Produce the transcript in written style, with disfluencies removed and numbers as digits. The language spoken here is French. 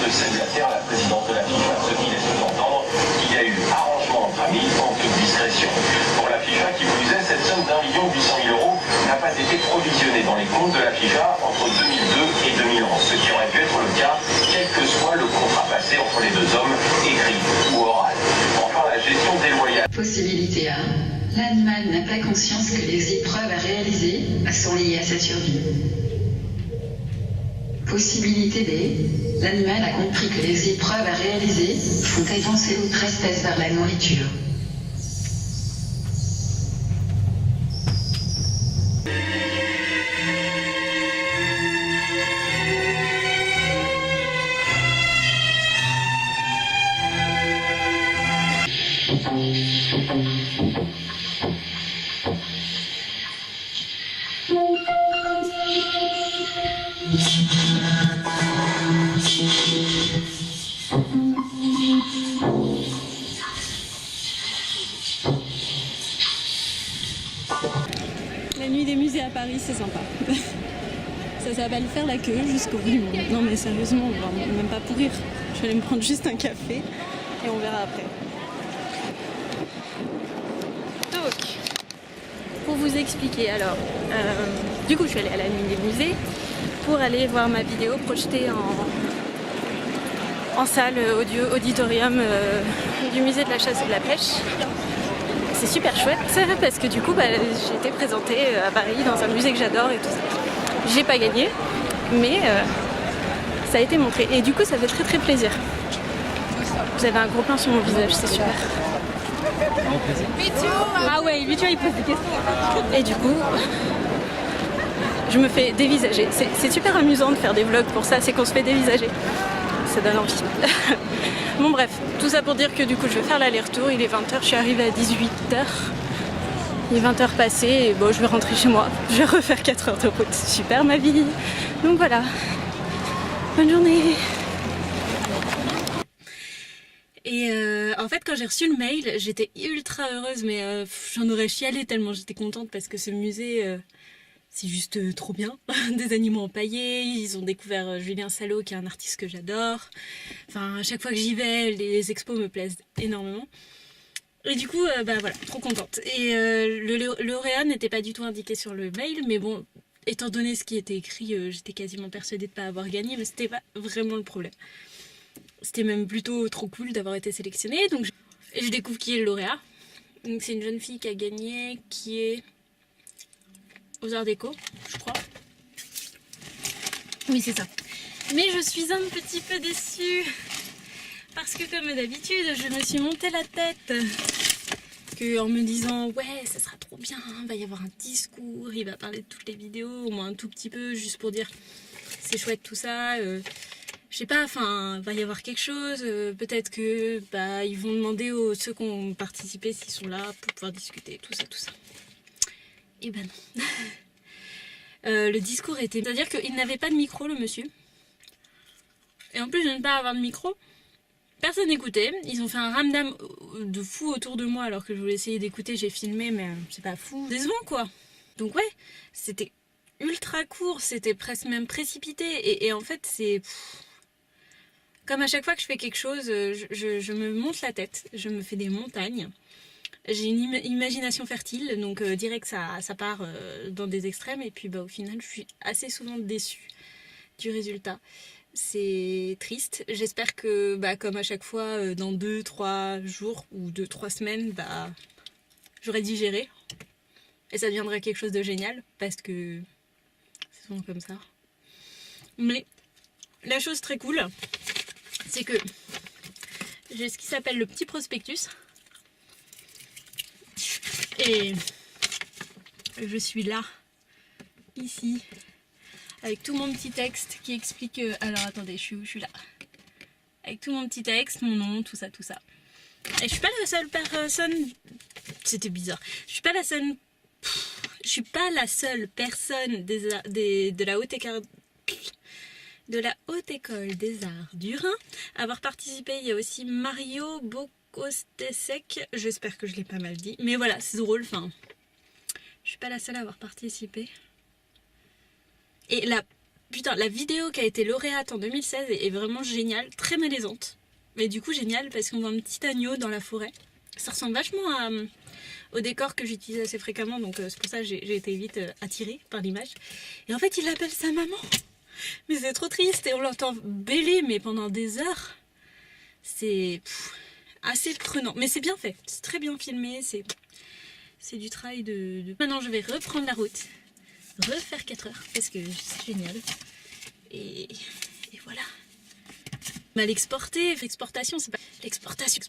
ne salue à terre la présidente de la FIFA, ce qui laisse entendre qu'il y a eu arrangement entre amis en toute discrétion. Pour la FIFA, qui plus est, cette somme d'1 800 000 € n'a pas été provisionnée dans les comptes de la FIFA entre 2002 et 2011, ce qui aurait pu être le cas, quel que soit le contrat passé entre les deux hommes, écrit ou oral. Enfin, la gestion déloyale. Possibilité A. L'animal n'a pas conscience que les épreuves à réaliser sont liées à sa survie. Possibilité B. L'animal a compris que les épreuves à réaliser font avancer l'autre espèce vers la nourriture. La nuit des musées à Paris, c'est sympa. Ça s'appelle faire la queue jusqu'au bout du monde. Non mais sérieusement, on va même pas pourrir. Je vais aller me prendre juste un café et on verra après. Donc, pour vous expliquer, alors, du coup je suis allée à la nuit des musées pour aller voir ma vidéo projetée en salle auditorium du musée de la chasse et de la pêche. C'est super chouette parce que du coup j'ai été présentée à Paris dans un musée que j'adore et tout ça. J'ai pas gagné, mais ça a été montré et du coup ça fait très très plaisir. Vous avez un gros plan sur mon visage, c'est super. Ah ouais, lui tu vois, il pose des questions. Et du coup, je me fais dévisager. C'est super amusant de faire des vlogs pour ça, c'est qu'on se fait dévisager. Ça donne envie. Bon bref, tout ça pour dire que du coup je vais faire l'aller-retour, il est 20h, je suis arrivée à 18h. Il est 20h passées et bon je vais rentrer chez moi. Je vais refaire 4 heures de route. Super ma vie. Donc voilà. Bonne journée. Et en fait quand j'ai reçu le mail, j'étais ultra heureuse mais j'en aurais chialé tellement j'étais contente parce que ce musée... c'est juste trop bien, des animaux empaillés, ils ont découvert Julien Salot qui est un artiste que j'adore. Enfin, à chaque fois que j'y vais, les expos me plaisent énormément. Et du coup, voilà, trop contente. Et le lauréat n'était pas du tout indiqué sur le mail, mais bon, étant donné ce qui était écrit, j'étais quasiment persuadée de ne pas avoir gagné, mais c'était pas vraiment le problème. C'était même plutôt trop cool d'avoir été sélectionnée, donc je découvre qui est le lauréat. Donc c'est une jeune fille qui a gagné, qui est... aux Arts Déco, je crois. Oui, c'est ça. Mais je suis un petit peu déçue. Parce que comme d'habitude, je me suis monté la tête. En me disant, ouais, ça sera trop bien, il va y avoir un discours, il va parler de toutes les vidéos, au moins un tout petit peu, juste pour dire c'est chouette tout ça. Je sais pas, enfin, va y avoir quelque chose. Peut-être que ils vont demander aux ceux qui ont participé s'ils sont là pour pouvoir discuter, tout ça, tout ça. Et ben non. Le discours était... C'est-à-dire qu'il n'avait pas de micro, le monsieur. Et en plus de ne pas avoir de micro, personne n'écoutait. Ils ont fait un ramdam de fou autour de moi alors que je voulais essayer d'écouter. J'ai filmé, mais c'est pas fou. Décevant, quoi. Donc ouais, c'était ultra court. C'était presque même précipité. Et en fait, c'est... Comme à chaque fois que je fais quelque chose, je me monte la tête. Je me fais des montagnes. J'ai une imagination fertile, donc direct ça part dans des extrêmes et puis au final je suis assez souvent déçue du résultat. C'est triste, j'espère que comme à chaque fois dans 2-3 jours ou 2-3 semaines j'aurai digéré et ça deviendra quelque chose de génial parce que c'est souvent comme ça. Mais la chose très cool, c'est que j'ai ce qui s'appelle le petit prospectus. Et je suis là, ici, avec tout mon petit texte qui explique... Alors attendez, je suis où? Je suis là. Avec tout mon petit texte, mon nom, tout ça, tout ça. Et je suis pas la seule personne... C'était bizarre. Je suis pas la seule personne de la Haute École des Arts du Rhin à avoir participé. Il y a aussi Mario Bokostesek, j'espère que je l'ai pas mal dit, mais voilà, c'est drôle, je suis pas la seule à avoir participé. Et la Putain, la vidéo qui a été lauréate en 2016 est vraiment géniale, très malaisante. Mais du coup géniale parce qu'on voit un petit agneau dans la forêt. Ça ressemble vachement au décor que j'utilise assez fréquemment, donc c'est pour ça que j'ai été vite attirée par l'image. Et en fait il appelle sa maman. Mais c'est trop triste et on l'entend bêler mais pendant des heures. C'est assez prenant. Mais c'est bien fait, c'est très bien filmé, c'est du travail de... Maintenant je vais reprendre la route, refaire 4 heures parce que c'est génial. Et voilà. Mal exporté, exportation, c'est pas... L'exportation.